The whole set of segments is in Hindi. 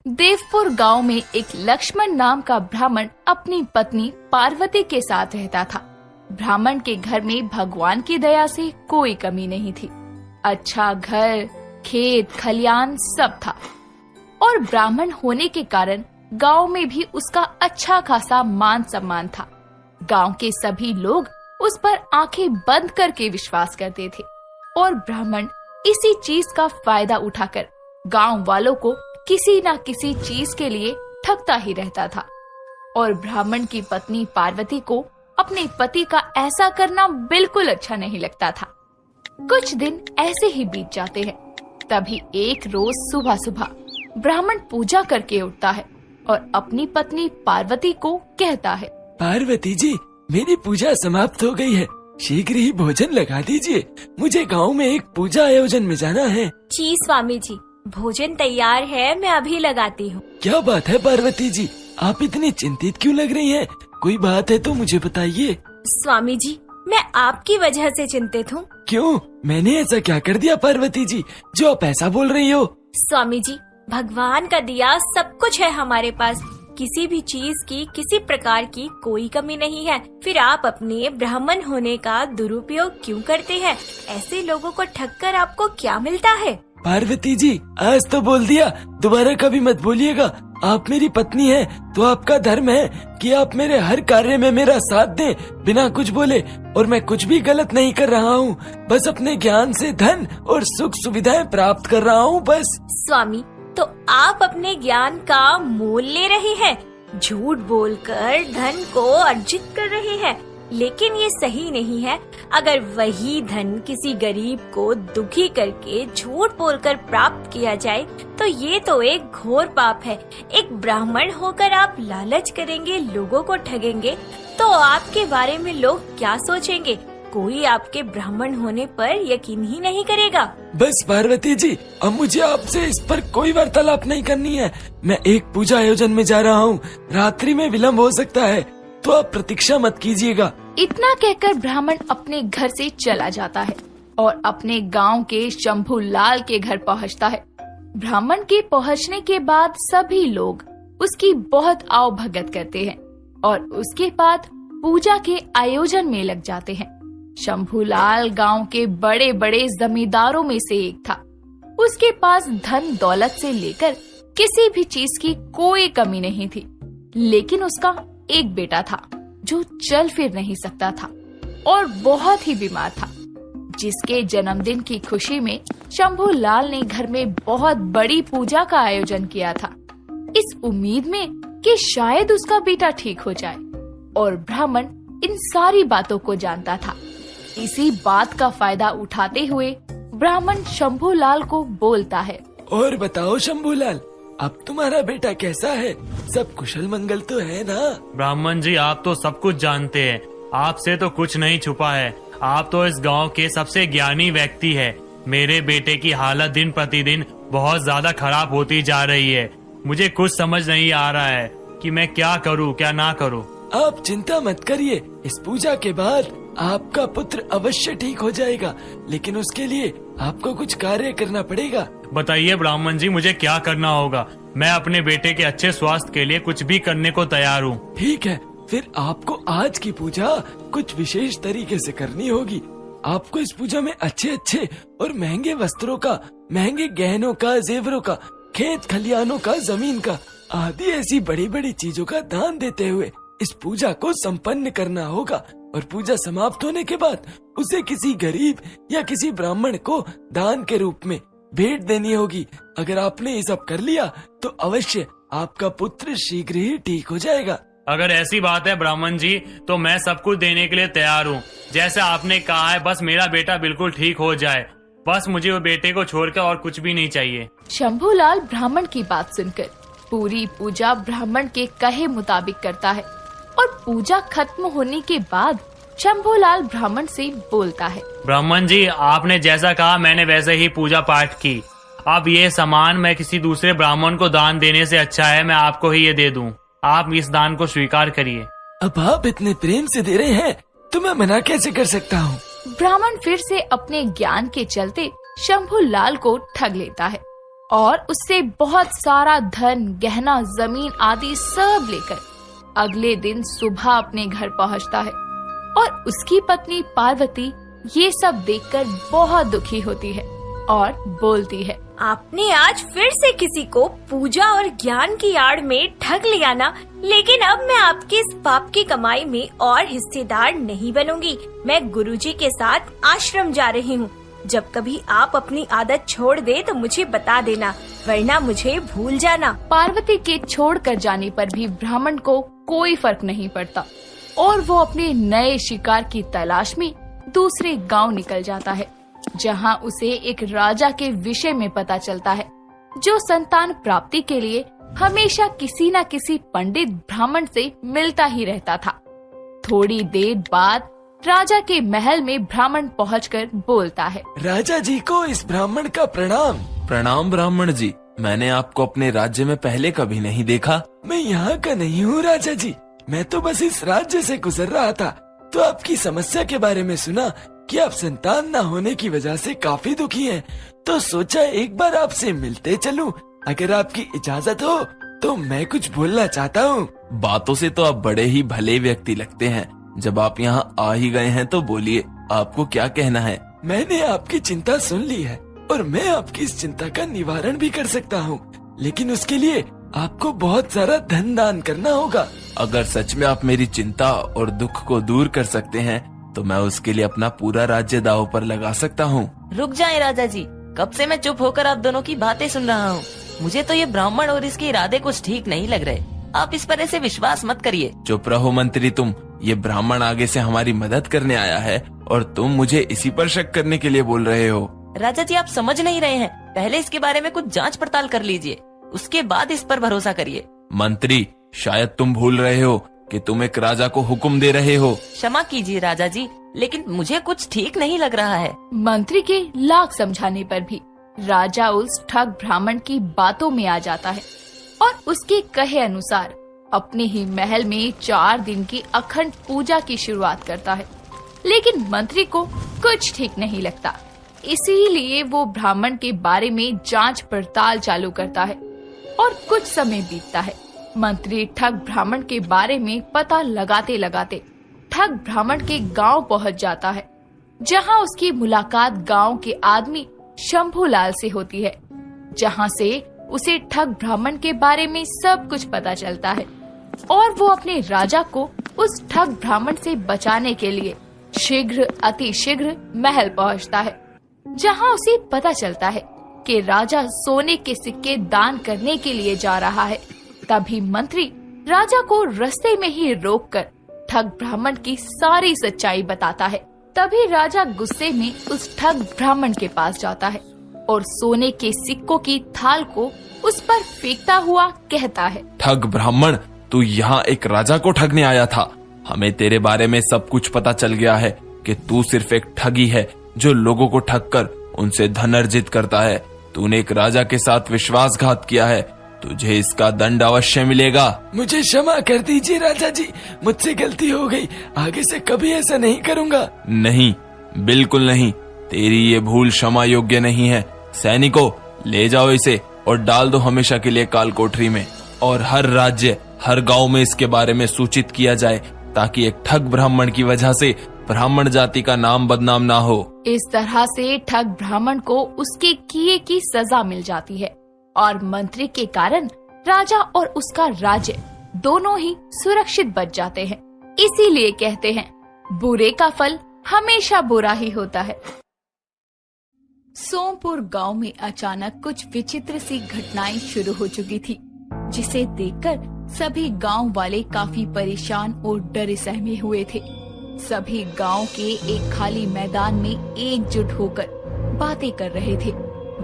देवपुर गांव में एक लक्ष्मण नाम का ब्राह्मण अपनी पत्नी पार्वती के साथ रहता था। ब्राह्मण के घर में भगवान की दया से कोई कमी नहीं थी। अच्छा घर, खेत, खलियान सब था और ब्राह्मण होने के कारण गांव में भी उसका अच्छा खासा मान सम्मान था। गांव के सभी लोग उस पर आंखें बंद करके विश्वास करते थे और ब्राह्मण इसी चीज का फायदा उठाकर गांव वालों को किसी न किसी चीज के लिए ठगता ही रहता था। और ब्राह्मण की पत्नी पार्वती को अपने पति का ऐसा करना बिल्कुल अच्छा नहीं लगता था। कुछ दिन ऐसे ही बीत जाते हैं। तभी एक रोज सुबह सुबह ब्राह्मण पूजा करके उठता है और अपनी पत्नी पार्वती को कहता है, पार्वती जी, मेरी पूजा समाप्त हो गई है, शीघ्र ही भोजन लगा दीजिए। मुझे गांव में एक पूजा आयोजन में जाना है। जी स्वामी जी, भोजन तैयार है, मैं अभी लगाती हूँ। क्या बात है पार्वती जी, आप इतनी चिंतित क्यों लग रही हैं? कोई बात है तो मुझे बताइए। स्वामी जी, मैं आपकी वजह से चिंतित हूँ। क्यों? मैंने ऐसा क्या कर दिया पार्वती जी जो आप ऐसा बोल रही हो? स्वामी जी, भगवान का दिया सब कुछ है हमारे पास, किसी भी चीज की, किसी प्रकार की कोई कमी नहीं है। फिर आप अपने ब्राह्मण होने का दुरुपयोग क्यों करते हैं? ऐसे लोगों को ठगकर आपको क्या मिलता है? पार्वती जी, आज तो बोल दिया, दोबारा कभी मत बोलिएगा। आप मेरी पत्नी हैं, तो आपका धर्म है कि आप मेरे हर कार्य में मेरा साथ दें बिना कुछ बोले। और मैं कुछ भी गलत नहीं कर रहा हूँ, बस अपने ज्ञान से धन और सुख सुविधाएं प्राप्त कर रहा हूँ बस। स्वामी, तो आप अपने ज्ञान का मोल ले रहे हैं, झूठ बोलकर धन को अर्जित कर रहे हैं, लेकिन ये सही नहीं है। अगर वही धन किसी गरीब को दुखी करके झूठ बोलकर प्राप्त किया जाए तो ये तो एक घोर पाप है। एक ब्राह्मण होकर आप लालच करेंगे, लोगों को ठगेंगे, तो आपके बारे में लोग क्या सोचेंगे? कोई आपके ब्राह्मण होने पर यकीन ही नहीं करेगा। बस पार्वती जी, अब मुझे आपसे इस पर कोई वार्तालाप नहीं करनी है। मैं एक पूजा आयोजन में जा रहा हूँ, रात्रि में विलम्ब हो सकता है, तो आप प्रतीक्षा मत कीजिएगा। इतना कहकर ब्राह्मण अपने घर से चला जाता है और अपने गांव के शंभू लाल के घर पहुंचता है। ब्राह्मण के पहुंचने के बाद सभी लोग उसकी बहुत आओ भगत करते हैं और उसके बाद पूजा के आयोजन में लग जाते हैं। शंभूलाल गांव के बड़े बड़े जमींदारों में से एक था। उसके पास धन दौलत से लेकर किसी भी चीज की कोई कमी नहीं थी, लेकिन उसका एक बेटा था जो चल फिर नहीं सकता था और बहुत ही बीमार था, जिसके जन्मदिन की खुशी में शंभूलाल ने घर में बहुत बड़ी पूजा का आयोजन किया था, इस उम्मीद में कि शायद उसका बेटा ठीक हो जाए। और ब्राह्मण इन सारी बातों को जानता था। इसी बात का फायदा उठाते हुए ब्राह्मण शंभूलाल को बोलता है, और बताओ शंभूलाल, अब तुम्हारा बेटा कैसा है? सब कुशल मंगल तो है ना? ब्राह्मण जी, आप तो सब कुछ जानते हैं, आपसे तो कुछ नहीं छुपा है। आप तो इस गांव के सबसे ज्ञानी व्यक्ति है। मेरे बेटे की हालत दिन प्रतिदिन बहुत ज्यादा खराब होती जा रही है। मुझे कुछ समझ नहीं आ रहा है कि मैं क्या करूं, क्या ना करूं। आप चिंता मत करिए, इस पूजा के बाद आपका पुत्र अवश्य ठीक हो जाएगा, लेकिन उसके लिए आपको कुछ कार्य करना पड़ेगा। बताइए ब्राह्मण जी, मुझे क्या करना होगा? मैं अपने बेटे के अच्छे स्वास्थ्य के लिए कुछ भी करने को तैयार हूँ। ठीक है, फिर आपको आज की पूजा कुछ विशेष तरीके से करनी होगी। आपको इस पूजा में अच्छे अच्छे और महंगे वस्त्रों का, महंगे गहनों का, जेवरों का, खेत खलियानों का, जमीन का आदि ऐसी बड़ी बड़ी चीजों का दान देते हुए इस पूजा को संपन्न करना होगा। और पूजा समाप्त होने के बाद उसे किसी गरीब या किसी ब्राह्मण को दान के रूप में भेंट देनी होगी। अगर आपने ये सब कर लिया तो अवश्य आपका पुत्र शीघ्र ही ठीक हो जाएगा। अगर ऐसी बात है ब्राह्मण जी, तो मैं सब कुछ देने के लिए तैयार हूँ। जैसे आपने कहा है, बस मेरा बेटा बिल्कुल ठीक हो जाए, बस मुझे वो बेटे को छोड़कर और कुछ भी नहीं चाहिए। शंभूलाल ब्राह्मण की बात सुनकर पूरी पूजा ब्राह्मण के कहे मुताबिक करता है और पूजा खत्म होने के बाद शंभूलाल ब्राह्मण से बोलता है, ब्राह्मण जी, आपने जैसा कहा मैंने वैसे ही पूजा पाठ की। अब ये सामान मैं किसी दूसरे ब्राह्मण को दान देने से अच्छा है मैं आपको ही ये दे दूं। आप इस दान को स्वीकार करिए। अब आप इतने प्रेम से दे रहे हैं तो मैं मना कैसे कर सकता हूँ? ब्राह्मण फिर से अपने ज्ञान के चलते शंभूलाल को ठग लेता है और उससे बहुत सारा धन, गहना, जमीन आदि सब लेकर अगले दिन सुबह अपने घर पहुंचता है। और उसकी पत्नी पार्वती ये सब देखकर बहुत दुखी होती है और बोलती है, आपने आज फिर से किसी को पूजा और ज्ञान की आड़ में ठग लिया ना, लेकिन अब मैं आपकी इस पाप की कमाई में और हिस्सेदार नहीं बनूंगी। मैं गुरुजी के साथ आश्रम जा रही हूँ। जब कभी आप अपनी आदत छोड़ दे तो मुझे बता देना, वरना मुझे भूल जाना। पार्वती के छोड़ कर जाने पर भी ब्राह्मण को कोई फर्क नहीं पड़ता और वो अपने नए शिकार की तलाश में दूसरे गांव निकल जाता है, जहां उसे एक राजा के विषय में पता चलता है, जो संतान प्राप्ति के लिए हमेशा किसी न किसी पंडित ब्राह्मण से मिलता ही रहता था। थोड़ी देर बाद राजा के महल में ब्राह्मण पहुंचकर बोलता है, राजा जी को इस ब्राह्मण का प्रणाम। प्रणाम ब्राह्मण जी, मैंने आपको अपने राज्य में पहले कभी नहीं देखा। मैं यहाँ का नहीं हूँ राजा जी, मैं तो बस इस राज्य से गुजर रहा था, तो आपकी समस्या के बारे में सुना कि आप संतान न होने की वजह से काफी दुखी हैं, तो सोचा एक बार आपसे मिलते चलूं। अगर आपकी इजाजत हो तो मैं कुछ बोलना चाहता हूँ। बातों से तो आप बड़े ही भले व्यक्ति लगते हैं। जब आप यहाँ आ ही गए हैं तो बोलिए, आपको क्या कहना है? मैंने आपकी चिंता सुन ली है और मैं आपकी इस चिंता का निवारण भी कर सकता हूँ, लेकिन उसके लिए आपको बहुत सारा धन दान करना होगा। अगर सच में आप मेरी चिंता और दुख को दूर कर सकते हैं तो मैं उसके लिए अपना पूरा राज्य दांव पर लगा सकता हूँ। रुक जाएं राजा जी, कब से मैं चुप होकर आप दोनों की बातें सुन रहा हूँ। मुझे तो ये ब्राह्मण और इसके इरादे कुछ ठीक नहीं लग रहे। आप इस पर ऐसे विश्वास मत करिए। चुप रहो मंत्री तुम। ये ब्राह्मण आगे से हमारी मदद करने आया है और तुम मुझे इसी पर शक करने के लिए बोल रहे हो। राजा जी, आप समझ नहीं रहे हैं। पहले इसके बारे में कुछ जांच पड़ताल कर लीजिए, उसके बाद इस पर भरोसा करिए। मंत्री, शायद तुम भूल रहे हो कि तुम एक राजा को हुक्म दे रहे हो। क्षमा कीजिए राजा जी, लेकिन मुझे कुछ ठीक नहीं लग रहा है। मंत्री के लाख समझाने पर भी राजा उस ठग ब्राह्मण की बातों में आ जाता है और उसके कहे अनुसार अपने ही महल में 4 दिन की अखंड पूजा की शुरुआत करता है। लेकिन मंत्री को कुछ ठीक नहीं लगता, इसीलिए वो ब्राह्मण के बारे में जांच पड़ताल चालू करता है और कुछ समय बीतता है। मंत्री ठग ब्राह्मण के बारे में पता लगाते लगाते ठग ब्राह्मण के गांव पहुंच जाता है, जहां उसकी मुलाकात गांव के आदमी शंभूलाल से होती है, जहां से उसे ठग ब्राह्मण के बारे में सब कुछ पता चलता है और वो अपने राजा को उस ठग ब्राह्मण से बचाने के लिए अति शीघ्र महल पहुंचता है, जहां उसे पता चलता है कि राजा सोने के सिक्के दान करने के लिए जा रहा है। तभी मंत्री राजा को रास्ते में ही रोककर ठग ब्राह्मण की सारी सच्चाई बताता है। तभी राजा गुस्से में उस ठग ब्राह्मण के पास जाता है और सोने के सिक्कों की थाल को उस पर फेंकता हुआ कहता है, ठग ब्राह्मण, तू यहाँ एक राजा को ठगने आया था। हमें तेरे बारे में सब कुछ पता चल गया है कि तू सिर्फ एक ठगी है जो लोगों को ठग कर उनसे धन अर्जित करता है। तूने एक राजा के साथ विश्वासघात किया है, तुझे इसका दंड अवश्य मिलेगा। मुझे क्षमा कर दीजिए राजा जी, मुझसे गलती हो गई, आगे से कभी ऐसा नहीं करूँगा। नहीं, बिल्कुल नहीं, तेरी ये भूल क्षमा योग्य नहीं है। सैनिकों, ले जाओ इसे और डाल दो हमेशा के लिए काल कोठरी में, और हर राज्य, हर गांव में इसके बारे में सूचित किया जाए, ताकि एक ठग ब्राह्मण की वजह से ब्राह्मण जाति का नाम बदनाम ना हो। इस तरह से ठग ब्राह्मण को उसके किए की सजा मिल जाती है और मंत्री के कारण राजा और उसका राज्य दोनों ही सुरक्षित बच जाते हैं। इसीलिए कहते हैं, बुरे का फल हमेशा बुरा ही होता है। सोमपुर गांव में अचानक कुछ विचित्र सी घटनाएं शुरू हो चुकी थी, जिसे देखकर सभी गांव वाले काफी परेशान और डरे सहमे हुए थे। सभी गांव के एक खाली मैदान में एकजुट होकर बातें कर रहे थे,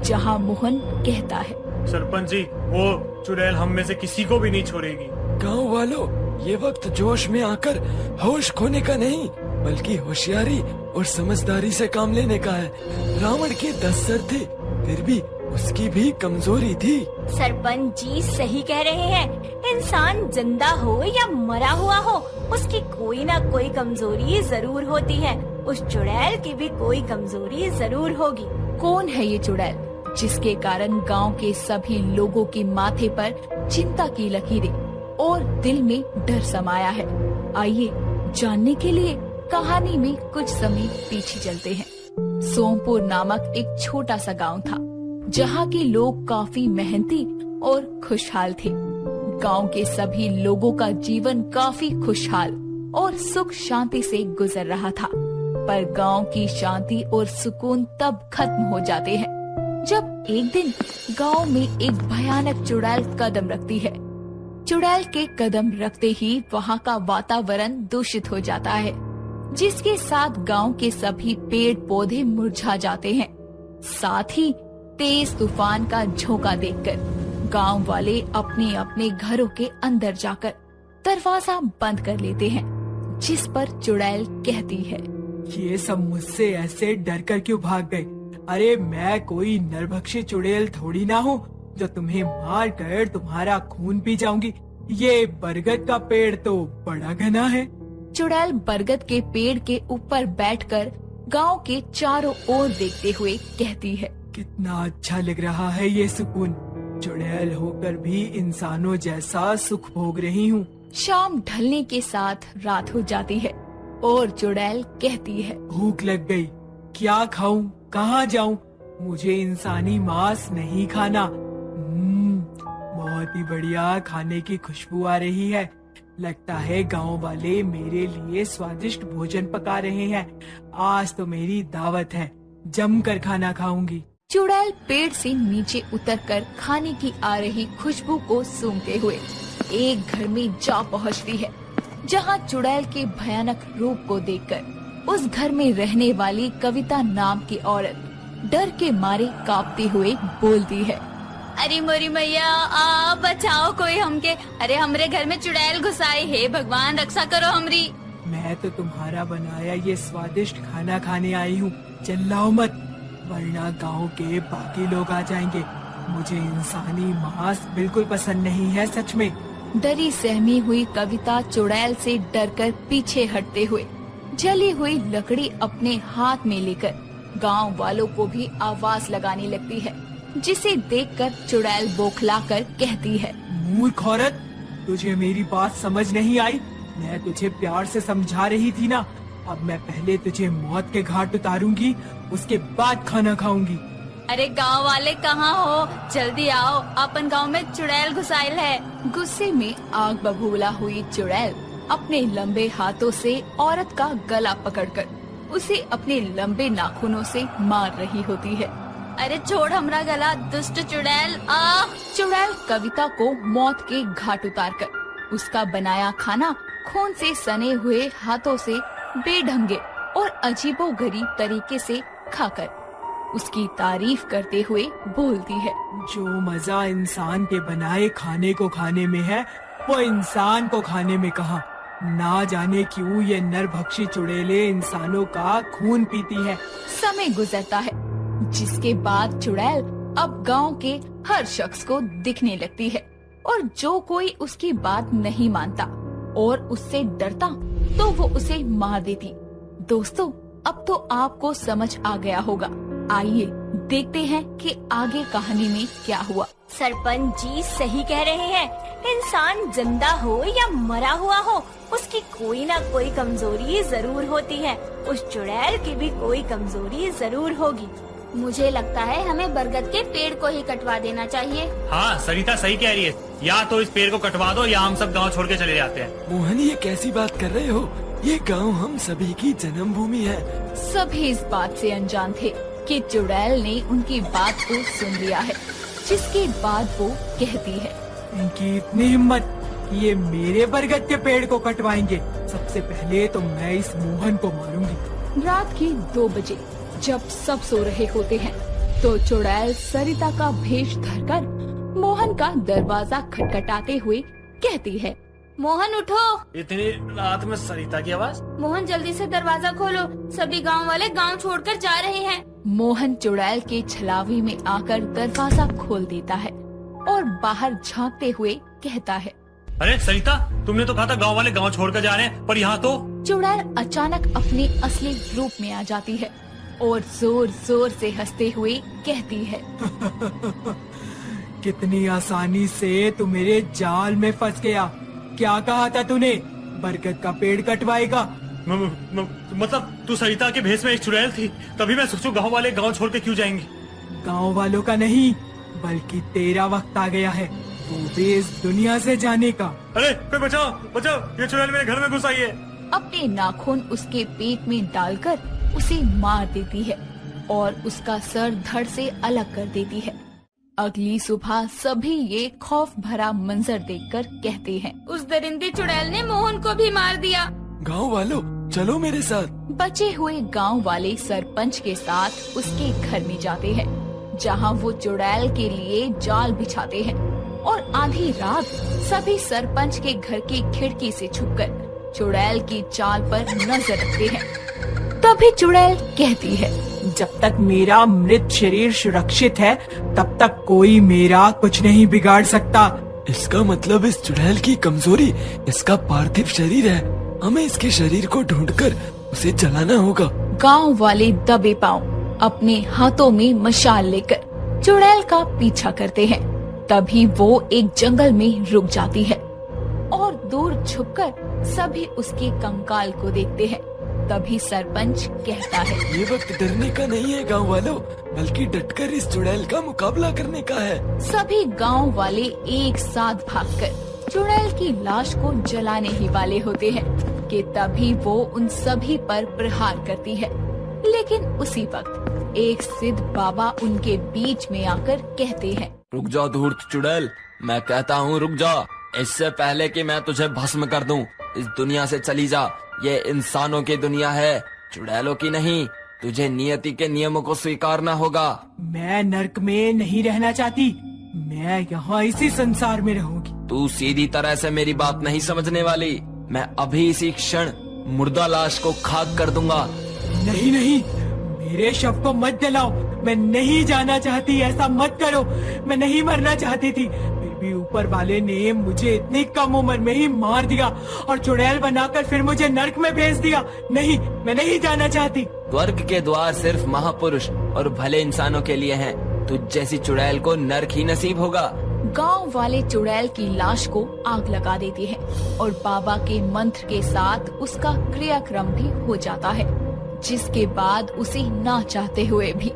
जहां मोहन कहता है, सरपंच जी, वो चुड़ैल हम में से किसी को भी नहीं छोड़ेगी। गांव वालों, ये वक्त जोश में आकर होश खोने का नहीं, बल्कि होशियारी और समझदारी से काम लेने का है। रावण के 10 सर थे, फिर भी उसकी भी कमजोरी थी। सरपंच जी सही कह रहे हैं। इंसान जिंदा हो या मरा हुआ हो, उसकी कोई ना कोई कमजोरी जरूर होती है। उस चुड़ैल की भी कोई कमजोरी जरूर होगी। कौन है ये चुड़ैल? जिसके कारण गांव के सभी लोगों के माथे पर चिंता की लकीरें और दिल में डर समाया है। आइए जानने के लिए कहानी में कुछ समय पीछे चलते हैं। सोमपुर नामक एक छोटा सा गांव था, जहां के लोग काफी मेहनती और खुशहाल थे। गांव के सभी लोगों का जीवन काफी खुशहाल और सुख शांति से गुजर रहा था। पर गांव की शांति और सुकून तब खत्म हो जाते हैं जब एक दिन गांव में एक भयानक चुड़ैल कदम रखती है। चुड़ैल के कदम रखते ही वहां का वातावरण दूषित हो जाता है, जिसके साथ गांव के सभी पेड़ पौधे मुरझा जाते हैं। साथ ही तेज तूफान का झोंका देखकर गांव वाले अपने अपने घरों के अंदर जाकर दरवाजा बंद कर लेते हैं, जिस पर चुड़ैल कहती है, ये सब मुझसे ऐसे डर कर क्यों भाग गए? अरे मैं कोई नरभक्षी चुड़ैल थोड़ी ना हूँ जो तुम्हें मार कर तुम्हारा खून पी जाऊंगी। ये बरगद का पेड़ तो बड़ा घना है। चुड़ैल बरगद के पेड़ के ऊपर बैठकर गांव के चारों ओर देखते हुए कहती है, कितना अच्छा लग रहा है ये सुकून। चुड़ैल होकर भी इंसानों जैसा सुख भोग रही हूँ। शाम ढलने के साथ रात हो जाती है और चुड़ैल कहती है, भूख लग गई, क्या खाऊं, कहाँ जाऊं? मुझे इंसानी मांस नहीं खाना। बहुत ही बढ़िया खाने की खुशबू आ रही है। लगता है गांव वाले मेरे लिए स्वादिष्ट भोजन पका रहे हैं। आज तो मेरी दावत है, जमकर खाना खाऊंगी। चुड़ैल पेड़ से नीचे उतरकर खाने की आ रही खुशबू को सूंघते हुए एक घर में जा पहुंचती है, जहां चुड़ैल के भयानक रूप को देखकर उस घर में रहने वाली कविता नाम की औरत डर के मारे कांपते हुए बोलती है, अरे मोरी मैया आ बचाओ कोई हमके। अरे हमरे घर में चुड़ैल घुसाई है, भगवान रक्षा करो हमरी। मैं तो तुम्हारा बनाया ये स्वादिष्ट खाना खाने आई हूँ। चिल्लाओ मत, वरना गांव के बाकी लोग आ जाएंगे। मुझे इंसानी मांस बिल्कुल पसंद नहीं है, सच में। डरी सहमी हुई कविता चुड़ैल से डरकर पीछे हटते हुए जली हुई लकड़ी अपने हाथ में लेकर गांव वालों को भी आवाज लगाने लगती है, जिसे देखकर चुड़ैल बौखलाकर कहती है, मूर्ख औरत, तुझे मेरी बात समझ नहीं आई? मैं तुझे प्यार से समझा रही थी ना। अब मैं पहले तुझे मौत के घाट उतारूंगी, उसके बाद खाना खाऊंगी। अरे गांव वाले कहाँ हो, जल्दी आओ, अपन गांव में चुड़ैल घुसाइल है। गुस्से में आग बबूला हुई चुड़ैल अपने लंबे हाथों से औरत का गला पकड़कर उसे अपने लंबे नाखूनों से मार रही होती है। अरे छोड़ हमरा गला, दुष्ट चुड़ैल आ। चुड़ैल कविता को मौत के घाट उतारकर उसका बनाया खाना खून से सने हुए हाथों से बेढंगे और अजीबोगरीब तरीके से खाकर उसकी तारीफ करते हुए बोलती है, जो मजा इंसान के बनाए खाने को खाने में है, वो इंसान को खाने में कहाँ। ना जाने क्यों ये नरभक्षी चुड़ैलें इंसानों का खून पीती है। समय गुजरता है, जिसके बाद चुड़ैल अब गांव के हर शख्स को दिखने लगती है और जो कोई उसकी बात नहीं मानता और उससे डरता तो वो उसे मार देती। दोस्तों, अब तो आपको समझ आ गया होगा। आइए देखते हैं कि आगे कहानी में क्या हुआ। सरपंच जी सही कह रहे हैं। इंसान जिंदा हो या मरा हुआ हो, उसकी कोई ना कोई कमजोरी जरूर होती है। उस चुड़ैल की भी कोई कमजोरी जरूर होगी। मुझे लगता है हमें बरगद के पेड़ को ही कटवा देना चाहिए। हाँ सरिता सही कह रही है, या तो इस पेड़ को कटवा दो या हम सब गांव छोड़ के चले जाते हैं। मोहन, ये कैसी बात कर रहे हो? ये गांव हम सभी की जन्मभूमि है। सभी इस बात से अनजान थे कि चुड़ैल ने उनकी बात को सुन लिया है, जिसके बाद वो कहती है, इनकी इतनी हिम्मत कि ये मेरे बरगद के पेड़ को कटवाएंगे। सबसे पहले तो मैं इस मोहन को मारूंगी। रात के 2 बजे जब सब सो रहे होते हैं तो चुड़ैल सरिता का भेष धरकर मोहन का दरवाजा खटखटाते हुए कहती है, मोहन उठो। इतनी रात में सरिता की आवाज? मोहन जल्दी से दरवाजा खोलो, सभी गांव वाले गांव छोड़कर जा रहे हैं। मोहन चुड़ैल के छलावे में आकर दरवाजा खोल देता है और बाहर झांकते हुए कहता है, अरे सरिता, तुमने तो कहा था गांव वाले गांव छोड़कर जा रहे हैं, पर यहाँ तो। चुड़ैल अचानक अपने असली रूप में आ जाती है और जोर जोर से हंसते हुए कहती है। कितनी आसानी से तू मेरे जाल में फंस गया। क्या कहा था तूने? बरगद का पेड़ कटवाएगा? मतलब तू सरिता के भेष में एक चुड़ैल थी, तभी मैं सोचूं गांव वाले गांव छोड़ के क्यों जाएंगे। गांव वालों का नहीं, बल्कि तेरा वक्त आ गया है तू भी इस दुनिया से जाने का। अरे बचाओ बचाओ, ये चुड़ैल मेरे घर में घुस आई है। अपने नाखून उसके पेट में डालकर उसे मार देती है और उसका सर धड़ से अलग कर देती है। अगली सुबह सभी ये खौफ भरा मंजर देखकर कहते हैं, उस दरिंदी चुड़ैल ने मोहन को भी मार दिया। गांव वालों चलो मेरे साथ। बचे हुए गांव वाले सरपंच के साथ उसके घर में जाते हैं, जहां वो चुड़ैल के लिए जाल बिछाते हैं और आधी रात सभी सरपंच के घर की खिड़की से छुपकर चुड़ैल की चाल पर नजर रखते हैं। तभी चुड़ैल कहती है, जब तक मेरा मृत शरीर सुरक्षित है तब तक कोई मेरा कुछ नहीं बिगाड़ सकता। इसका मतलब इस चुड़ैल की कमजोरी इसका पार्थिव शरीर है। हमें इसके शरीर को ढूंढकर उसे जलाना होगा। गांव वाले दबे पांव अपने हाथों में मशाल लेकर चुड़ैल का पीछा करते हैं। तभी वो एक जंगल में रुक जाती है और दूर छुपकर सभी उसके कंकाल को देखते हैं। तभी सरपंच कहता है, ये वक्त डरने का नहीं है गांव वालों, बल्कि डटकर इस चुड़ैल का मुकाबला करने का है। सभी गांव वाले एक साथ भागकर चुड़ैल की लाश को जलाने ही वाले होते हैं कि तभी वो उन सभी पर प्रहार करती है। लेकिन उसी वक्त एक सिद्ध बाबा उनके बीच में आकर कहते हैं, रुक जा धूर्त चुड़ैल, मैं कहता हूँ रुक जा। इससे पहले कि मैं तुझे भस्म कर दूं, इस दुनिया से चली जा। ये इंसानों की दुनिया है, चुड़ैलों की नहीं। तुझे नियति के नियमों को स्वीकारना होगा। मैं नर्क में नहीं रहना चाहती, मैं यहाँ इसी संसार में रहूंगी। तू सीधी तरह से मेरी बात नहीं समझने वाली। मैं अभी इसी क्षण मुर्दा लाश को खाक कर दूंगा। नहीं नहीं, मेरे शव को मत जलाओ। मैं नहीं जाना चाहती, ऐसा मत करो। मैं नहीं मरना चाहती थी, फिर भी ऊपर वाले ने मुझे इतनी कम उम्र में ही मार दिया और चुड़ैल बनाकर फिर मुझे नर्क में भेज दिया। नहीं, मैं नहीं जाना चाहती। स्वर्ग के द्वार सिर्फ महापुरुष और भले इंसानों के लिए हैं। तुझ जैसी चुड़ैल को नर्क ही नसीब होगा। गांव वाले चुड़ैल की लाश को आग लगा देते हैं और बाबा के मंत्र के साथ उसका क्रियाक्रम भी हो जाता है, जिसके बाद उसे ना चाहते हुए भी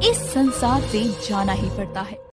इस संसार से जाना ही पड़ता है।